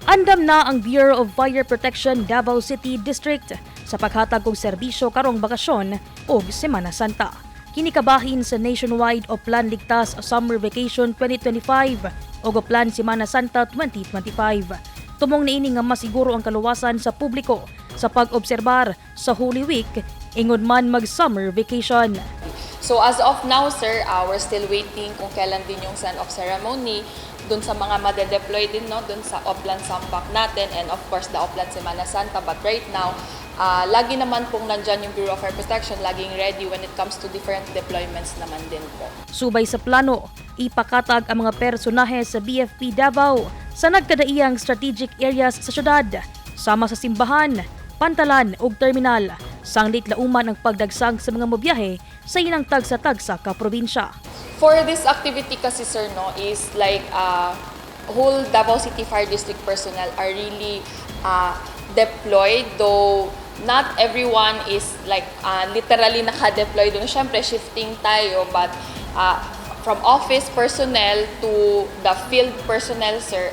Andam na ang Bureau of Fire Protection Davao City District sa paghatag og serbisyo karong bakasyon ug Semana Santa. Kinikabahin sa nationwide Oplan Ligtas Summer Vacation 2025 ug Oplan Semana Santa 2025. Tumong niini nga masiguro ang kaluwasan sa publiko sa pag-obserbar sa Holy Week ingon man mag-summer vacation. So as of now, sir, we're still waiting kung kailan din yung send-off ceremony dun sa mga made-deploy din, no? Dun sa Oplan Sampak natin and of course the Oplan Semana Santa. But right now, lagi naman pong nandyan yung Bureau of Fire Protection, laging ready when it comes to different deployments naman din po. Subay sa plano, ipakatag ang mga personahe sa BFP Davao sa nagkadaiyang strategic areas sa syudad, sama sa simbahan, pantalan ug terminal. Sanglit lauman ang pagdagsang sa mga mobiyahe sa inang tagsa-tagsa ka probinsya. For this activity kasi, sir, no, is like whole Davao City Fire District personnel are really deployed, though not everyone is like literally naka-deploy doon. Siyempre, shifting tayo, but from office personnel to the field personnel, sir,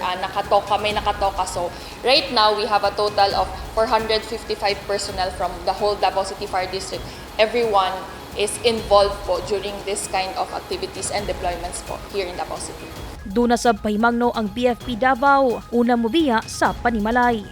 may nakatoka. So right now, we have a total of 455 personnel from the whole Davao City Fire District. Everyone is involved po during this kind of activities and deployments po here in Davao City. Duna sa Pahimangno ang BFP Davao, una mobiya sa Panimalay.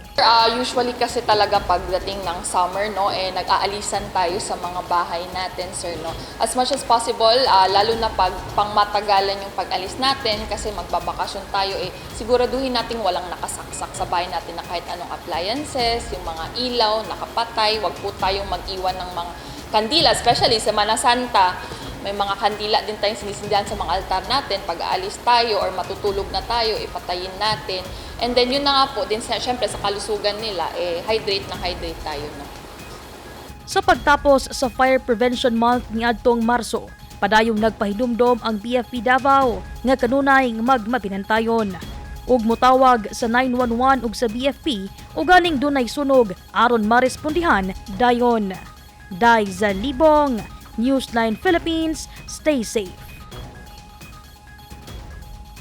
Usually kasi talaga pagdating ng summer, no, nag-aalisan tayo sa mga bahay natin, sir, no. As much as possible, lalo na pag pangmatagalan yung pag-alis natin kasi magbabakasyon tayo, siguraduhin natin walang nakasaksak sa bahay natin na kahit anong appliances, yung mga ilaw, nakapatay, wag po tayong mag-iwan ng mga kandila, especially Semana Santa. May mga kandila din tayong sinisindihan sa mga altar natin. Pag aalis tayo or matutulog na tayo, ipatayin natin. And then yun na nga po, din syempre sa kalusugan nila, hydrate tayo. No? Sa pagtapos sa Fire Prevention Month ni adtong Marso, padayong nagpahinumdom ang BFP Davao nga kanunay magmapinantayon. Ug mutawag sa 911 ug sa BFP ug galing dunay sunog aron marespondihan dayon. Dai za Libong, Newsline Philippines, stay safe.